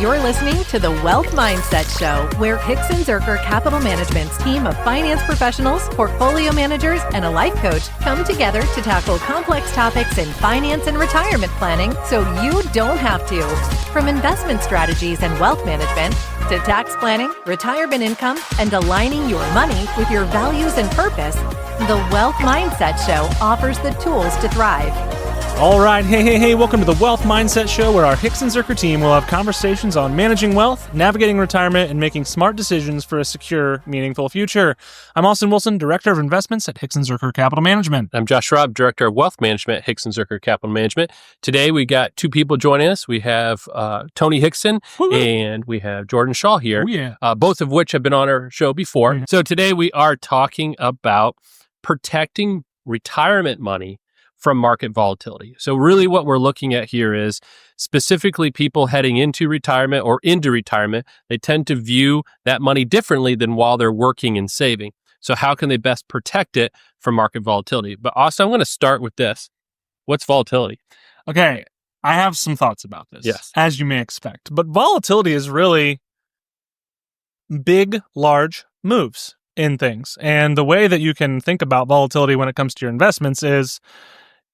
You're listening to the Wealth Mindset Show, where Hixon Zuercher Capital Management's team of finance professionals, portfolio managers, and a life coach come together to tackle complex topics in finance and retirement planning so you don't have to. From investment strategies and wealth management to tax planning, retirement income, and aligning your money with your values and purpose, the Wealth Mindset Show offers the tools to thrive. All right. Hey. Welcome to the Wealth Mindset Show, where our Hixon Zuercher team will have conversations on managing wealth, navigating retirement, and making smart decisions for a secure, meaningful future. I'm Austin Wilson, Director of Investments at Hixon Zuercher Capital Management. I'm Josh Schraub, Director of Wealth Management at Hixon Zuercher Capital Management. Today, we got two people joining us. We have Tony Hixon and we have Jordan Shaw here, both of which have been on our show before. Mm-hmm. So today, we are talking about protecting retirement money from market volatility. So really what we're looking at here is specifically people heading into retirement or into retirement, they tend to view that money differently than while they're working and saving. So how can they best protect it from market volatility? But also, I'm going to start with this. What's volatility? Okay, I have some thoughts about this, yes, as you may expect. But volatility is really big, large moves in things. And the way that you can think about volatility when it comes to your investments is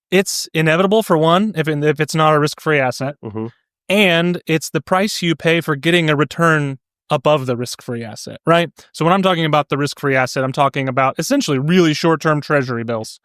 it's inevitable, for one, if it's not a risk-free asset, and it's the price you pay for getting a return above the risk-free asset, right? So when I'm talking about the risk-free asset, I'm talking about essentially really short-term treasury bills,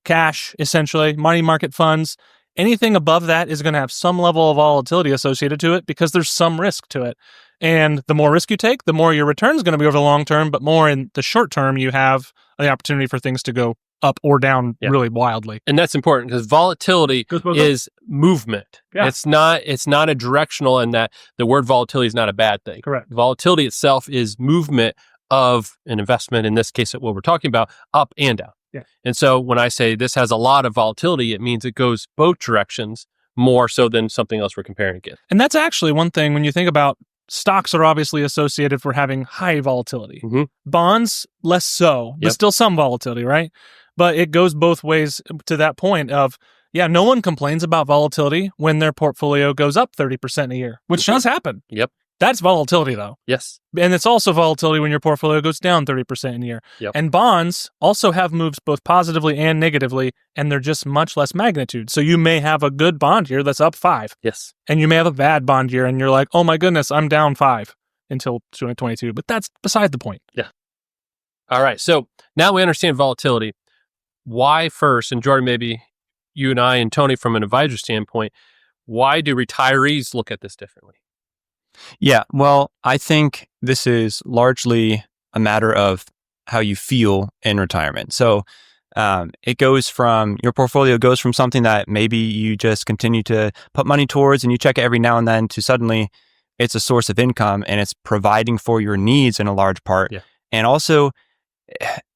cash, essentially, money market funds. Anything above that is going to have some level of volatility associated to it because there's some risk to it. And the more risk you take, the more your return is going to be over the long term, but more in the short term, you have the opportunity for things to go up or down really wildly. And that's important because volatility is movement. Yeah. It's not a directional, and that the word volatility is not a bad thing. Correct. Volatility itself is movement of an investment, in this case, what we're talking about, up and down. Yeah. And so when I say this has a lot of volatility, it means it goes both directions more so than something else we're comparing against. And that's actually one thing when you think about stocks are obviously associated for having high volatility. Mm-hmm. Bonds, less so, but still some volatility, right? But it goes both ways to that point of, no one complains about volatility when their portfolio goes up 30% a year, which does happen. Yep. That's volatility, though. Yes. And it's also volatility when your portfolio goes down 30% in a year. Yep. And bonds also have moves both positively and negatively, and they're just much less magnitude. So you may have a good bond year that's up 5. Yes. And you may have a bad bond year, and you're like, oh my goodness, I'm down 5 until 2022. But that's beside the point. Yeah. All right. So now we understand volatility. Why first, and Jordan, maybe you and I and Tony from an advisor standpoint, why do retirees look at this differently? Yeah, well, I think this is largely a matter of how you feel in retirement. So it goes from, your portfolio goes from something that maybe you just continue to put money towards and you check it every now and then to suddenly it's a source of income and it's providing for your needs in a large part. Yeah. And also,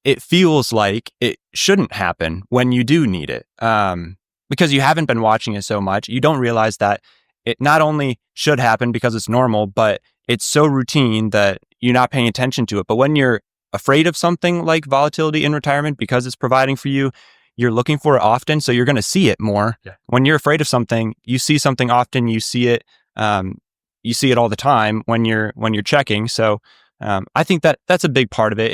it feels like it shouldn't happen when you do need it. Because you haven't been watching it so much, you don't realize that it not only should happen because it's normal, but it's so routine that you're not paying attention to it. But when you're afraid of something like volatility in retirement because it's providing for you, you're looking for it often, so you're going to see it more. Yeah. When you're afraid of something, you see something often, you see it all the time when you're checking. So I think that's a big part of it.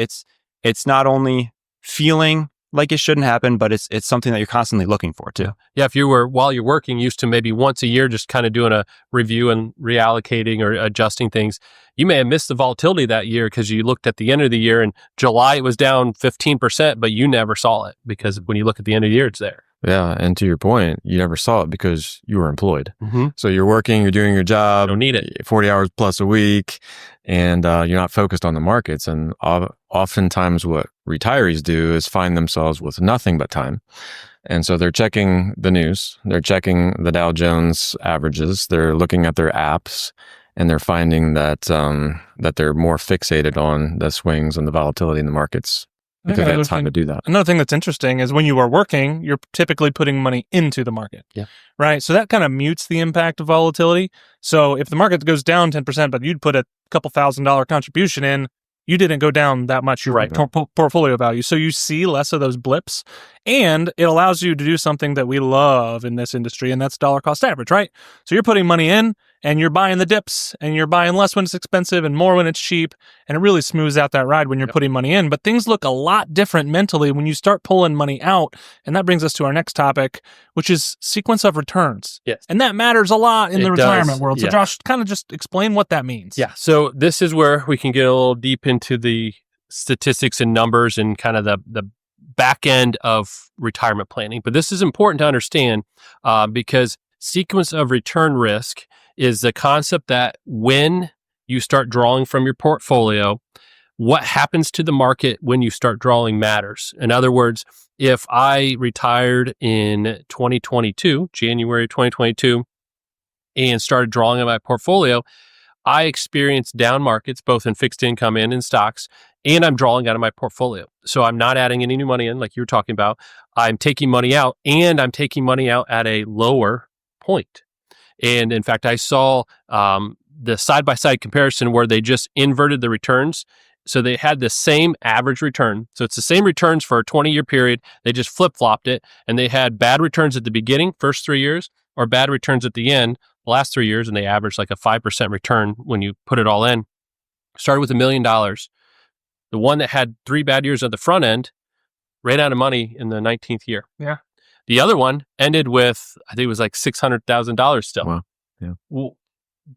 It's not only feeling like it shouldn't happen, but it's something that you're constantly looking for too. Yeah, if you were, while you're working, used to maybe once a year just kind of doing a review and reallocating or adjusting things, you may have missed the volatility that year because you looked at the end of the year and July it was down 15%, but you never saw it because when you look at the end of the year, it's there. Yeah, and to your point, you never saw it because you were employed. Mm-hmm. So you're working, you're doing your job. You don't need it. 40 hours plus a week, and you're not focused on the markets. And oftentimes what retirees do is find themselves with nothing but time. And so they're checking the news, they're checking the Dow Jones averages, they're looking at their apps, and they're finding that that they're more fixated on the swings and the volatility in the markets because they have time to do that. Another thing that's interesting is when you are working, you're typically putting money into the market. Yeah. Right? So that kind of mutes the impact of volatility. So if the market goes down 10%, but you'd put a couple $1,000 contribution in, you didn't go down that much, your portfolio value. So you see less of those blips. And it allows you to do something that we love in this industry, and that's dollar cost average, right? So you're putting money in and you're buying the dips and you're buying less when it's expensive and more when it's cheap. And it really smooths out that ride when you're putting money in. But things look a lot different mentally when you start pulling money out. And that brings us to our next topic, which is sequence of returns. Yes. And that matters a lot in the retirement world. So yeah. Josh, kind of just explain what that means. Yeah. So this is where we can get a little deep into the statistics and numbers and kind of the back end of retirement planning. But this is important to understand because sequence of return risk is the concept that when you start drawing from your portfolio, what happens to the market when you start drawing matters. In other words, if I retired in 2022, January 2022, and started drawing on my portfolio, I experienced down markets, both in fixed income and in stocks, and I'm drawing out of my portfolio. So I'm not adding any new money in, like you were talking about. I'm taking money out, and I'm taking money out at a lower point. And in fact, I saw the side-by-side comparison where they just inverted the returns. So they had the same average return. So it's the same returns for a 20-year period. They just flip-flopped it, and they had bad returns at the beginning, first 3 years, or bad returns at the end, last 3 years, and they averaged like a 5% return when you put it all in. Started with $1 million. The one that had 3 bad years at the front end ran out of money in the 19th year. Yeah. The other one ended with, I think it was like $600,000 still. Wow. Yeah. Well,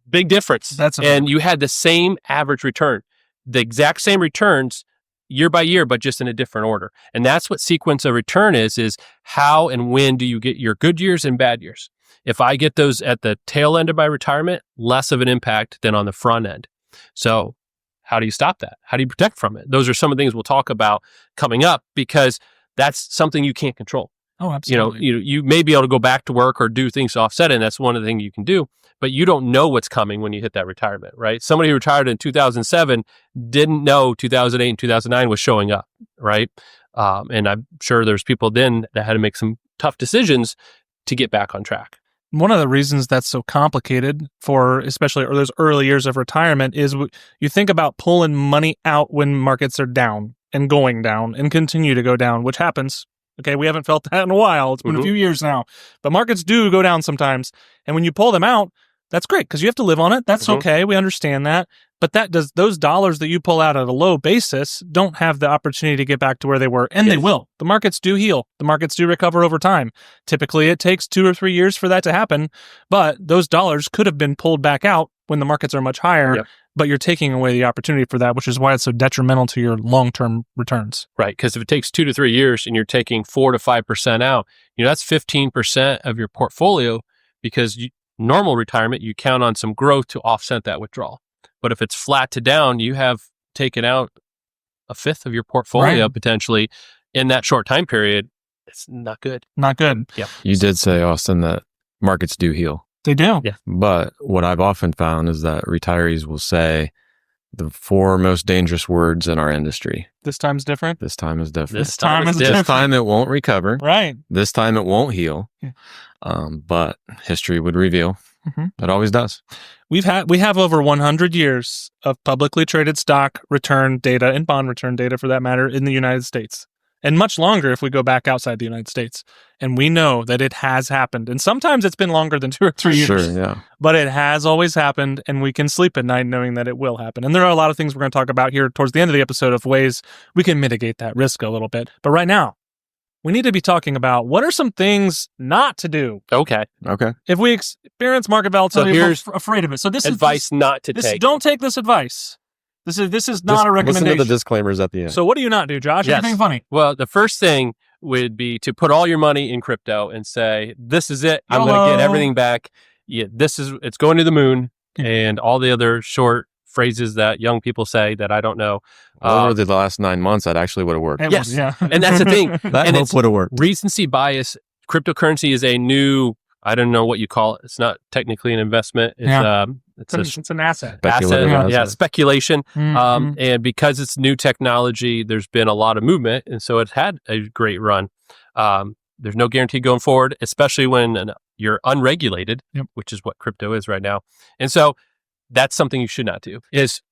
big difference. And you had the same average return, the exact same returns year by year, but just in a different order. And that's what sequence of return is how and when do you get your good years and bad years? If I get those at the tail end of my retirement, less of an impact than on the front end. So how do you stop that? How do you protect from it? Those are some of the things we'll talk about coming up because that's something you can't control. Oh, absolutely. You may be able to go back to work or do things to offset it, and that's one of the things you can do, but you don't know what's coming when you hit that retirement, right? Somebody who retired in 2007 didn't know 2008 and 2009 was showing up, right? And I'm sure there's people then that had to make some tough decisions to get back on track. One of the reasons that's so complicated for especially those early years of retirement is you think about pulling money out when markets are down and going down and continue to go down, which happens. Okay, we haven't felt that in a while. It's been a few years now. But markets do go down sometimes. And when you pull them out, that's great because you have to live on it. That's okay. We understand that. But those dollars that you pull out at a low basis don't have the opportunity to get back to where they were. And they will. The markets do heal. The markets do recover over time. Typically, it takes 2 or 3 years for that to happen. But those dollars could have been pulled back out when the markets are much higher. Yep. But you're taking away the opportunity for that, which is why it's so detrimental to your long-term returns. Right, because if it takes 2 to 3 years and you're taking 4 to 5% out, that's 15% of your portfolio because normal retirement, you count on some growth to offset that withdrawal. But if it's flat to down, you have taken out a fifth of your portfolio potentially in that short time period. It's not good. Not good. Yeah. You did say, Austin, that markets do heal. They do. Yeah. But what I've often found is that retirees will say the 4 most dangerous words in our industry. This time's different. This time is different. This time is different. This time it won't recover. Right. This time it won't heal. Yeah. But history would reveal it always does. We have over 100 years of publicly traded stock return data and bond return data for that matter in the United States. And much longer if we go back outside the United States. And we know that it has happened. And sometimes it's been longer than 2 or 3 years. Sure, yeah. But it has always happened, and we can sleep at night knowing that it will happen. And there are a lot of things we're going to talk about here towards the end of the episode of ways we can mitigate that risk a little bit. But right now, we need to be talking about what are some things not to do. Okay. If we experience market volatility, So here's we're afraid of it. So this advice is not to take. Don't take this advice. This is not a recommendation. Listen to the disclaimers at the end. So what do you not do, Josh? Yes. Anything funny? Well, the first thing would be to put all your money in crypto and say, this is it. I'm going to get everything back. Yeah, it's going to the moon, and all the other short phrases that young people say that I don't know. Over the last 9 months, that actually would have worked. Yes. Yeah. And that's the thing. That and hope would have worked. Recency bias. Cryptocurrency is a new, I don't know what you call it. It's not technically an investment. It's an asset. Speculative asset. Speculation. And because it's new technology, there's been a lot of movement. And so it's had a great run. There's no guarantee going forward, especially when you're unregulated, which is what crypto is right now. And so that's something you should not do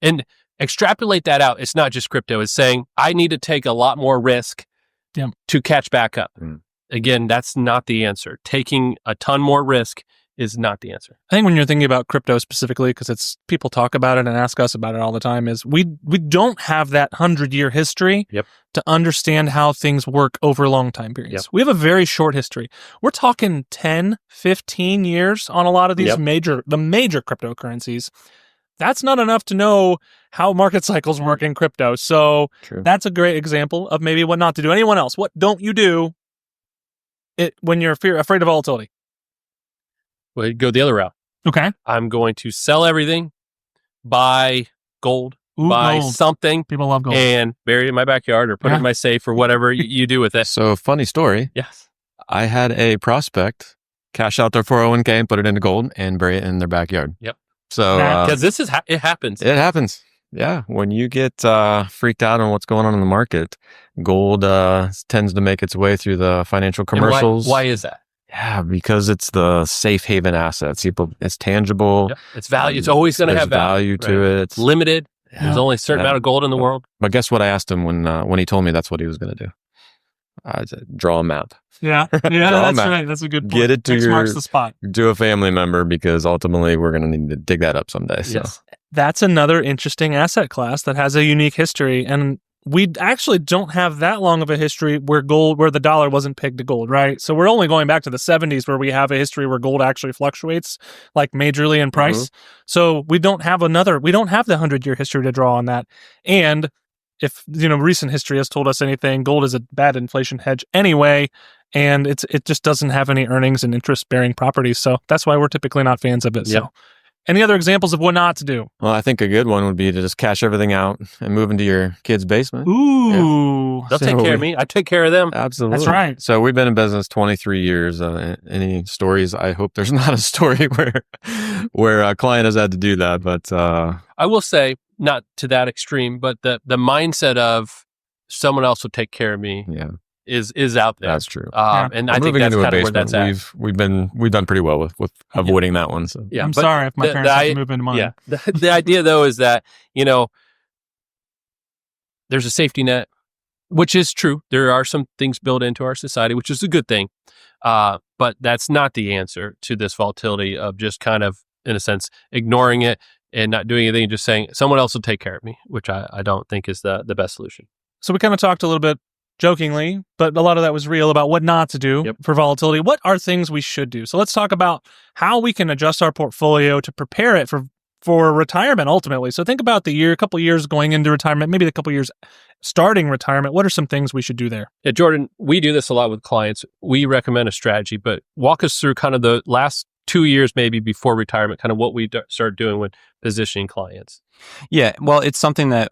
and extrapolate that out. It's not just crypto. It's saying I need to take a lot more risk to catch back up. Mm. Again, that's not the answer. Taking a ton more risk is not the answer. I think when you're thinking about crypto specifically, because it's people talk about it and ask us about it all the time, is we don't have that 100-year history to understand how things work over long time periods. We have a very short history. We're talking 10, 15 years on a lot of these major cryptocurrencies. That's not enough to know how market cycles work in crypto. So that's a great example of maybe what not to do. Anyone else? What don't you do when you're afraid of volatility? Well, go the other route. Okay. I'm going to sell everything, buy gold, buy gold. something. People love gold. And bury it in my backyard or put it in my safe or whatever you do with it. So funny story. Yes. I had a prospect cash out their 401k and put it into gold and bury it in their backyard. Yep. So because it happens. It happens. Yeah. When you get freaked out on what's going on in the market, gold tends to make its way through the financial commercials. Why is that? Yeah, because it's the safe haven assets. It's tangible. Yep. It's value. It's always going to have value to it. It's limited. There's only a certain amount of gold in the world. But guess what I asked him when he told me that's what he was going to do? I said, draw a map. Yeah, that's right. That's a good point. Get it to marks the spot. To a family member, because ultimately we're going to need to dig that up someday. So. Yes. That's another interesting asset class that has a unique history. And we actually don't have that long of a history where the dollar wasn't pegged to gold, right? So we're only going back to the 70s where we have a history where gold actually fluctuates like majorly in price. So we don't have the 100-year history to draw on that. And if, recent history has told us anything, gold is a bad inflation hedge anyway, and it just doesn't have any earnings and interest-bearing properties. So that's why we're typically not fans of it. Yep. So any other examples of what not to do? Well, I think a good one would be to just cash everything out and move into your kid's basement. Ooh. They'll take care of me. I take care of them. Absolutely. That's right. So we've been in business 23 years. Any stories? I hope there's not a story where a client has had to do that. But I will say, not to that extreme, but the mindset of someone else will take care of me is out there. That's true. And I think that's kind of where that's at. We've done pretty well with avoiding that one. So I'm sorry if my parents have to move into mine. Yeah. The idea though is that, there's a safety net, which is true. There are some things built into our society, which is a good thing. But that's not the answer to this volatility of just kind of, in a sense, ignoring it and not doing anything, just saying someone else will take care of me, which I don't think is the best solution. So we kind of talked a little bit jokingly, but a lot of that was real about what not to do for volatility. What are things we should do? So let's talk about how we can adjust our portfolio to prepare it for retirement ultimately. So think about a couple years going into retirement, maybe a couple years starting retirement. What are some things we should do there? Yeah, Jordan, we do this a lot with clients. We recommend a strategy, but walk us through kind of the last 2 years maybe before retirement, kind of what we start doing when positioning clients. Yeah, well, it's something that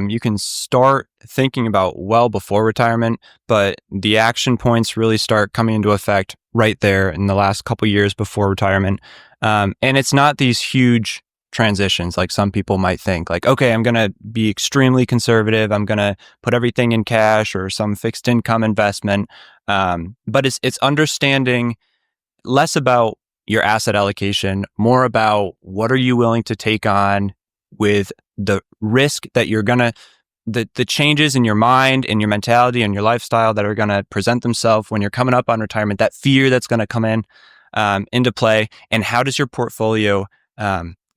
you can start thinking about well before retirement, but the action points really start coming into effect right there in the last couple years before retirement. And it's not these huge transitions like some people might think, like, okay, I'm going to be extremely conservative. I'm going to put everything in cash or some fixed income investment. But it's understanding less about your asset allocation, more about what are you willing to take on with the risk that you're going to, the changes in your mind and your mentality and your lifestyle that are going to present themselves when you're coming up on retirement, that fear that's going to come into play. And how does your portfolio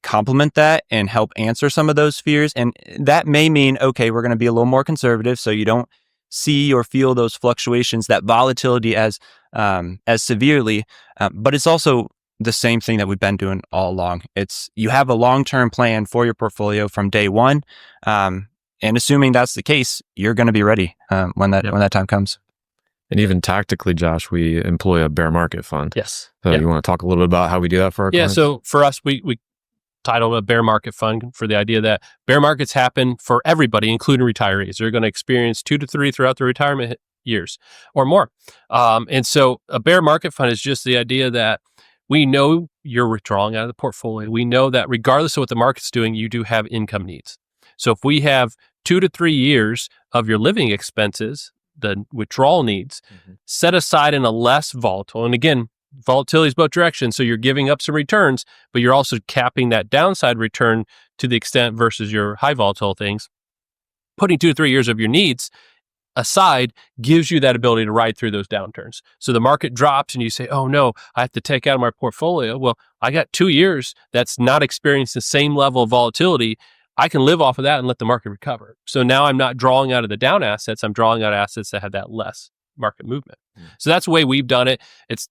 complement that and help answer some of those fears? And that may mean, okay, we're going to be a little more conservative so you don't see or feel those fluctuations, that volatility as severely. But it's also the same thing that we've been doing all along. It's you have a long-term plan for your portfolio from day one. And assuming that's the case, you're going to be ready when that time comes. And even tactically, Josh, we employ a bear market fund. Yes. So you want to talk a little bit about how we do that for our clients? So for us, we titled a bear market fund for the idea that bear markets happen for everybody, including retirees. They're going to experience 2 to 3 throughout the retirement years or more. And so a bear market fund is just the idea that we know you're withdrawing out of the portfolio. We know that regardless of what the market's doing, you do have income needs. So if we have 2 to 3 years of your living expenses, the withdrawal needs, set aside in a less volatile, and again, volatility is both directions. So you're giving up some returns, but you're also capping that downside return to the extent versus your high volatile things. Putting 2 to 3 years of your needs aside gives you that ability to ride through those downturns. So the market drops and you say, oh no, I have to take out of my portfolio. Well, I got 2 years that's not experienced the same level of volatility. I can live off of that and let the market recover. So now I'm not drawing out of the down assets. I'm drawing out assets that have that less market movement. So that's the way we've done it. It's,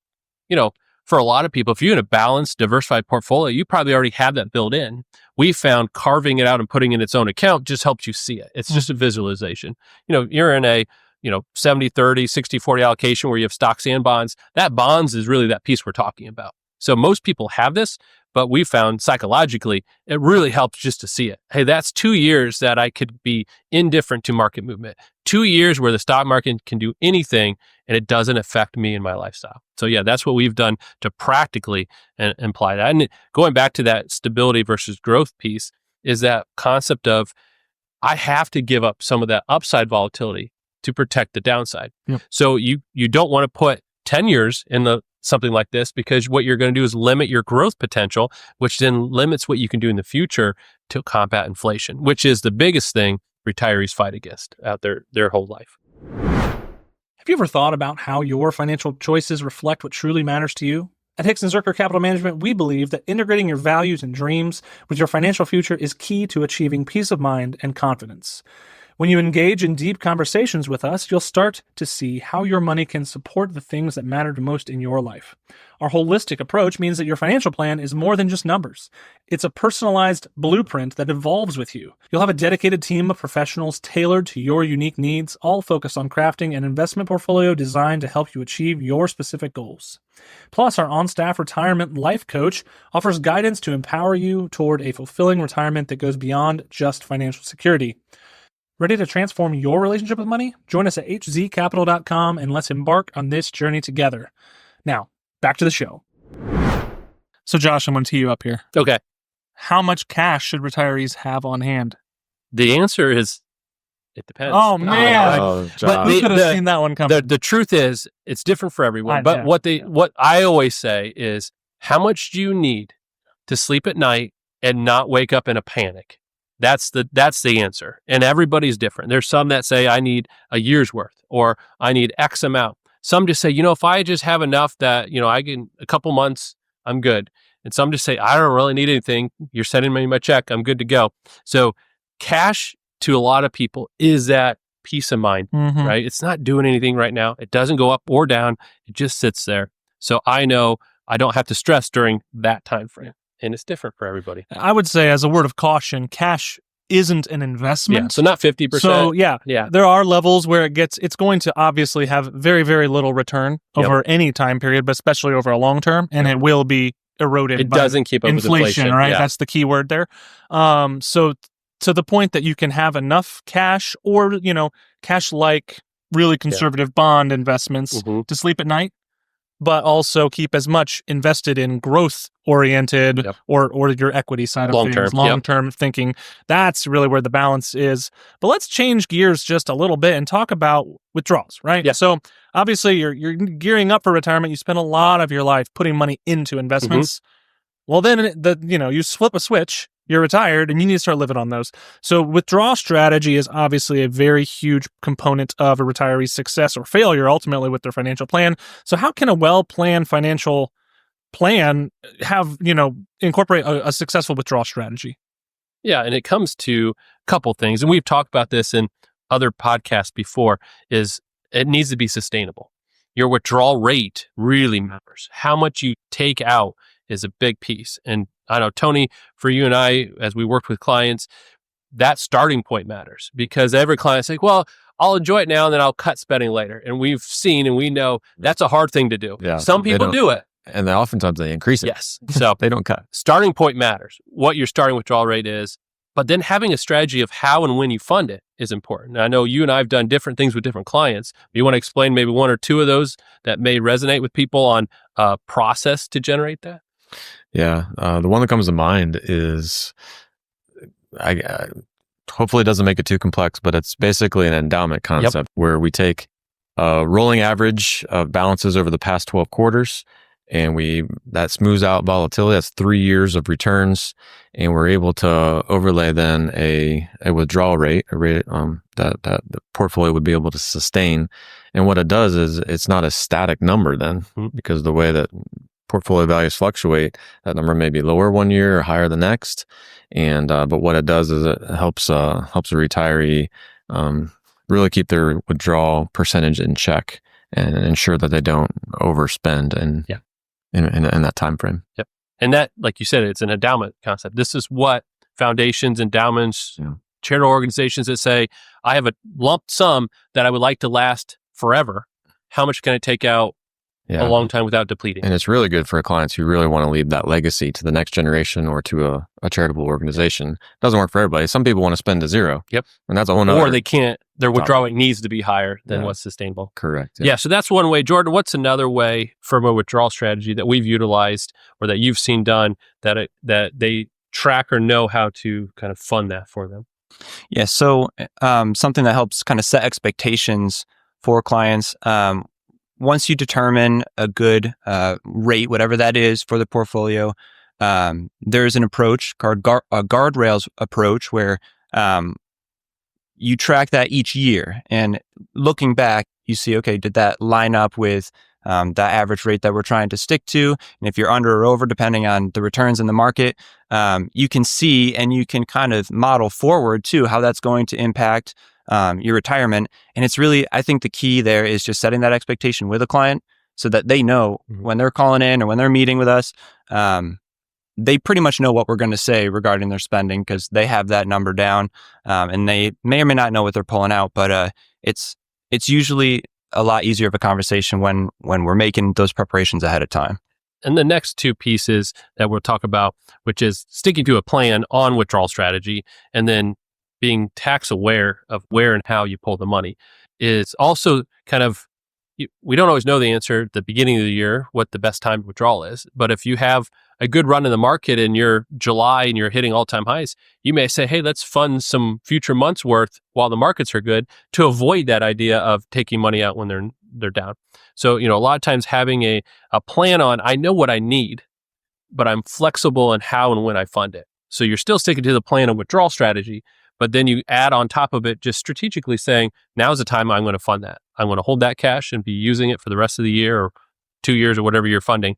for a lot of people, if you're in a balanced, diversified portfolio, you probably already have that built in. We found carving it out and putting it in its own account just helps you see it. It's just a visualization. You're in a 70-30, 60-40 allocation where you have stocks and bonds. That bonds is really that piece we're talking about. So most people have this, but we found psychologically, it really helps just to see it. Hey, that's 2 years that I could be indifferent to market movement. 2 years where the stock market can do anything and it doesn't affect me and my lifestyle. So yeah, that's what we've done to practically imply that. And going back to that stability versus growth piece is that concept of I have to give up some of that upside volatility to protect the downside. Yep. So you don't want to put 10 years in something like this, because what you're going to do is limit your growth potential, which then limits what you can do in the future to combat inflation, which is the biggest thing retirees fight against out their whole life. Have you ever thought about how your financial choices reflect what truly matters to you? At Hixon Zuercher Capital Management, we believe that integrating your values and dreams with your financial future is key to achieving peace of mind and confidence. When you engage in deep conversations with us, you'll start to see how your money can support the things that matter most in your life. Our holistic approach means that your financial plan is more than just numbers. It's a personalized blueprint that evolves with you. You'll have a dedicated team of professionals tailored to your unique needs, all focused on crafting an investment portfolio designed to help you achieve your specific goals. Plus, our on-staff retirement life coach offers guidance to empower you toward a fulfilling retirement that goes beyond just financial security. Ready to transform your relationship with money? Join us at hzcapital.com and let's embark on this journey together. Now, back to the show. So Josh, I'm going to tee you up here. Okay. How much cash should retirees have on hand? The answer is, it depends. Oh, man. Oh, But Josh. Who could have seen that one coming? The truth is, it's different for everyone. But what I always say is, how much do you need to sleep at night and not wake up in a panic? That's the answer. And everybody's different. There's some that say I need a year's worth or I need X amount. Some just say, if I just have enough that, I can a couple months, I'm good. And some just say, I don't really need anything. You're sending me my check. I'm good to go. So cash to a lot of people is that peace of mind, right? It's not doing anything right now. It doesn't go up or down. It just sits there. So I know I don't have to stress during that time frame. And it's different for everybody. I would say, as a word of caution, cash isn't an investment. Yeah, so not 50%. So yeah, there are levels where it's going to obviously have very, very little return over any time period, but especially over a long term, and it will be eroded. It by doesn't keep up inflation, with inflation, right? Yeah. That's the key word there. So to the point that you can have enough cash or cash-like really conservative bond investments to sleep at night, but also keep as much invested in growth-oriented or your equity side of things, long-term thinking. That's really where the balance is. But let's change gears just a little bit and talk about withdrawals, right? Yeah. So obviously you're gearing up for retirement. You spend a lot of your life putting money into investments. Well, then you flip a switch. You're retired and you need to start living on those. So withdrawal strategy is obviously a very huge component of a retiree's success or failure ultimately with their financial plan. So how can a well-planned financial plan have, incorporate a successful withdrawal strategy? Yeah, and it comes to a couple things, and we've talked about this in other podcasts before, is it needs to be sustainable. Your withdrawal rate really matters. How much you take out is a big piece. And I know, Tony, for you and I, as we worked with clients, that starting point matters because every client's like, well, I'll enjoy it now and then I'll cut spending later. And we've seen and we know that's a hard thing to do. Yeah, some people do it. And then oftentimes they increase it. Yes. So they don't cut. Starting point matters, what your starting withdrawal rate is, but then having a strategy of how and when you fund it is important. Now, I know you and I have done different things with different clients. You want to explain maybe one or two of those that may resonate with people on a process to generate that? Yeah. The one that comes to mind is, hopefully it doesn't make it too complex, but it's basically an endowment concept where we take a rolling average of balances over the past 12 quarters and that smooths out volatility. That's 3 years of returns, and we're able to overlay then a withdrawal rate, that the portfolio would be able to sustain. And what it does is it's not a static number then, because the way that portfolio values fluctuate, that number may be lower one year or higher the next. And but what it does is it helps a retiree really keep their withdrawal percentage in check and ensure that they don't overspend in that time frame. Yep. And that, like you said, it's an endowment concept. This is what foundations, endowments, charitable organizations that say, I have a lump sum that I would like to last forever. How much can I take out a long time without depleting? And it's really good for clients who really want to leave that legacy to the next generation or to a charitable organization. It doesn't work for everybody. Some people want to spend to zero. Yep. And that's a whole nother. Or they can't, their withdrawing needs to be higher than what's sustainable. Correct. Yeah. So that's one way. Jordan, what's another way from a withdrawal strategy that we've utilized or that you've seen done that they track or know how to kind of fund that for them? Yeah. So something that helps kind of set expectations for clients. Once you determine a good rate, whatever that is for the portfolio, there's an approach called a guardrails approach where you track that each year. And looking back, you see, okay, did that line up with that average rate that we're trying to stick to? And if you're under or over, depending on the returns in the market, you can see and you can kind of model forward too how that's going to impact your retirement. And it's really, I think the key there is just setting that expectation with a client so that they know when they're calling in or when they're meeting with us, they pretty much know what we're going to say regarding their spending because they have that number down, and they may or may not know what they're pulling out. But it's usually a lot easier of a conversation when we're making those preparations ahead of time. And the next two pieces that we'll talk about, which is sticking to a plan on withdrawal strategy and then being tax aware of where and how you pull the money, is also kind of, we don't always know the answer at the beginning of the year, what the best time to withdrawal is. But if you have a good run in the market in your July and you're hitting all-time highs, you may say, hey, let's fund some future months worth while the markets are good to avoid that idea of taking money out when they're down. So, a lot of times having a plan on, I know what I need, but I'm flexible in how and when I fund it. So you're still sticking to the plan of withdrawal strategy, but then you add on top of it, just strategically saying, now's the time I'm going to fund that. I'm going to hold that cash and be using it for the rest of the year or 2 years or whatever you're funding.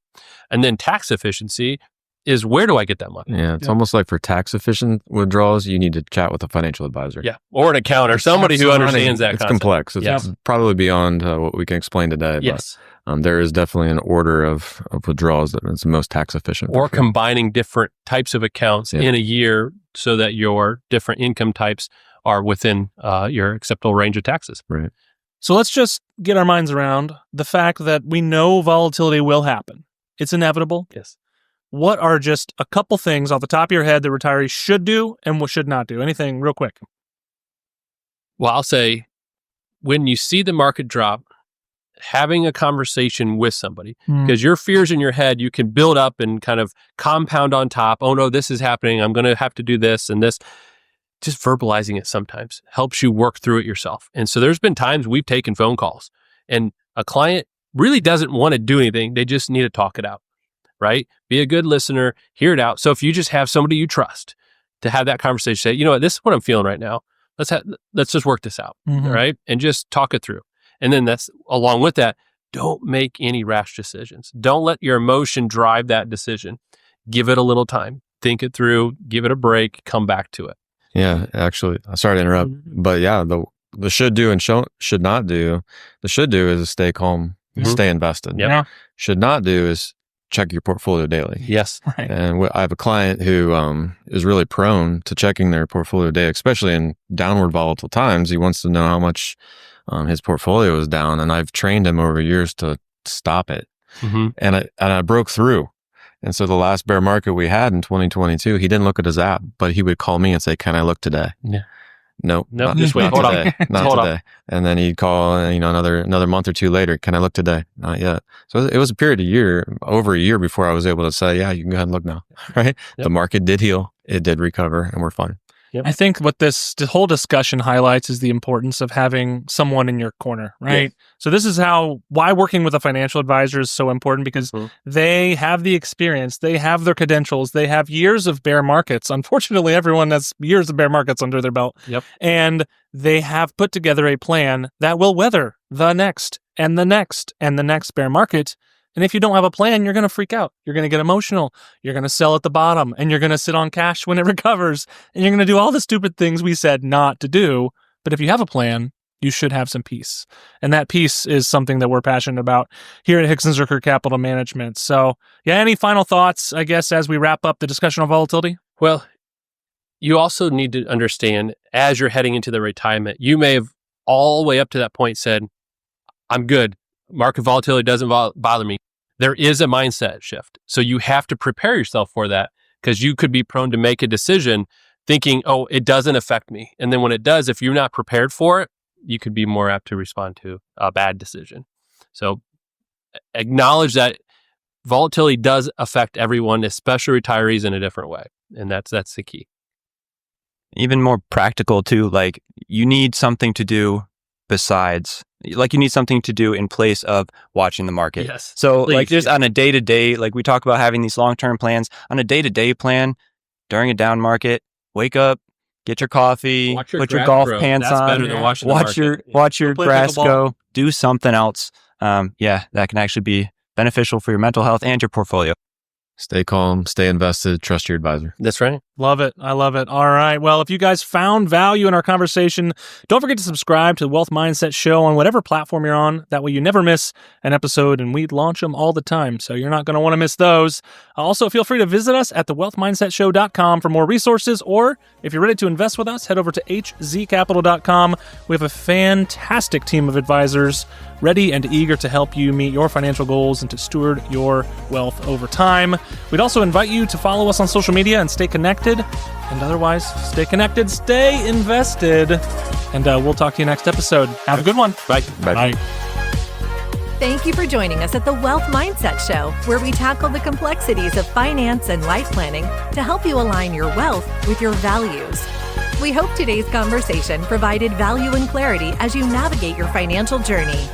And then tax efficiency is, where do I get that money? Yeah, it's almost like for tax efficient withdrawals, you need to chat with a financial advisor. Yeah, or an accountant or somebody who understands that concept. concept. It's complex. It's probably beyond what we can explain today. Yes. But there is definitely an order of withdrawals that is the most tax efficient. Or combining different types of accounts in a year so that your different income types are within your acceptable range of taxes. Right. So let's just get our minds around the fact that we know volatility will happen. It's inevitable. Yes. What are just a couple things off the top of your head that retirees should do and what should not do? Anything real quick? Well, I'll say, when you see the market drop, having a conversation with somebody, because your fears in your head, you can build up and kind of compound on top. Oh no, this is happening. I'm going to have to do this and this. Just verbalizing it sometimes helps you work through it yourself. And so there's been times we've taken phone calls and a client really doesn't want to do anything. They just need to talk it out, right? Be a good listener, hear it out. So if you just have somebody you trust to have that conversation, say, you know what, this is what I'm feeling right now. Let's just work this out, right? And just talk it through. And then that's along with that, don't make any rash decisions. Don't let your emotion drive that decision. Give it a little time. Think it through, give it a break, come back to it. Yeah, actually, sorry to interrupt, but yeah, the should do and should not do. The should do is stay calm, stay invested. Yep. Yeah. Should not do is check your portfolio daily. Yes. Right. And I have a client who is really prone to checking their portfolio daily, especially in downward volatile times. He wants to know how much his portfolio is down, and I've trained him over years to stop it. And I broke through. And so the last bear market we had in 2022, he didn't look at his app, but he would call me and say, "Can I look today?" Yeah. Nope. Just wait. Hold today. on. Not Hold today. And then he'd call, another month or two later, "Can I look today?" Not yet. So it was a period of over a year before I was able to say, "Yeah, you can go ahead and look now." Right? Yep. The market did heal. It did recover, and we're fine. I think what this whole discussion highlights is the importance of having someone in your corner, right? Yeah. So this is why working with a financial advisor is so important, because they have the experience, they have their credentials, they have years of bear markets. Unfortunately, everyone has years of bear markets under their belt. And they have put together a plan that will weather the next and the next and the next bear market. And if you don't have a plan, you're going to freak out. You're going to get emotional. You're going to sell at the bottom, and you're going to sit on cash when it recovers. And you're going to do all the stupid things we said not to do. But if you have a plan, you should have some peace. And that peace is something that we're passionate about here at Hixon Zuercher Capital Management. So, any final thoughts, I guess, as we wrap up the discussion on volatility? Well, you also need to understand, as you're heading into the retirement, you may have all the way up to that point said, I'm good. Market volatility doesn't bother me. There is a mindset shift. So you have to prepare yourself for that, because you could be prone to make a decision thinking, oh, it doesn't affect me. And then when it does, if you're not prepared for it, you could be more apt to respond to a bad decision. So acknowledge that volatility does affect everyone, especially retirees, in a different way. And that's the key. Even more practical too, like you need something to do besides, like you need something to do in place of watching the market. Yes. So please, like just on a day-to-day, like we talk about having these long-term plans, on a day-to-day plan during a down market, wake up, get your coffee, put your golf pants on, better than watch your grass go, do something else. That can actually be beneficial for your mental health and your portfolio. Stay calm, stay invested, trust your advisor. That's right. Love it. I love it. All right. Well, if you guys found value in our conversation, don't forget to subscribe to the Wealth Mindset Show on whatever platform you're on. That way you never miss an episode, and we launch them all the time, so you're not going to want to miss those. Also, feel free to visit us at thewealthmindsetshow.com for more resources, or if you're ready to invest with us, head over to hzcapital.com. We have a fantastic team of advisors ready and eager to help you meet your financial goals and to steward your wealth over time. We'd also invite you to follow us on social media and stay connected. And otherwise, stay connected, stay invested. And we'll talk to you next episode. Have a good one. Bye. Bye. Thank you for joining us at the Wealth Mindset Show, where we tackle the complexities of finance and life planning to help you align your wealth with your values. We hope today's conversation provided value and clarity as you navigate your financial journey.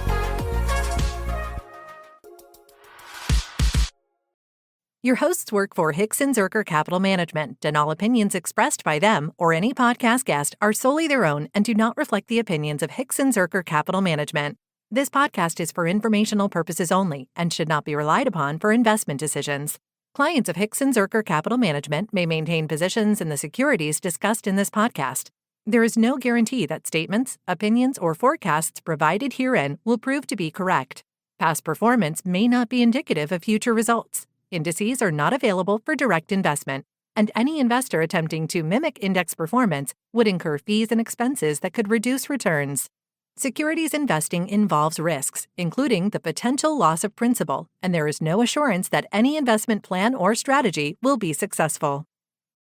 Your hosts work for Hixon Zuercher Capital Management, and all opinions expressed by them or any podcast guest are solely their own and do not reflect the opinions of Hixon Zuercher Capital Management. This podcast is for informational purposes only and should not be relied upon for investment decisions. Clients of Hixon Zuercher Capital Management may maintain positions in the securities discussed in this podcast. There is no guarantee that statements, opinions, or forecasts provided herein will prove to be correct. Past performance may not be indicative of future results. Indices are not available for direct investment, and any investor attempting to mimic index performance would incur fees and expenses that could reduce returns. Securities investing involves risks, including the potential loss of principal, and there is no assurance that any investment plan or strategy will be successful.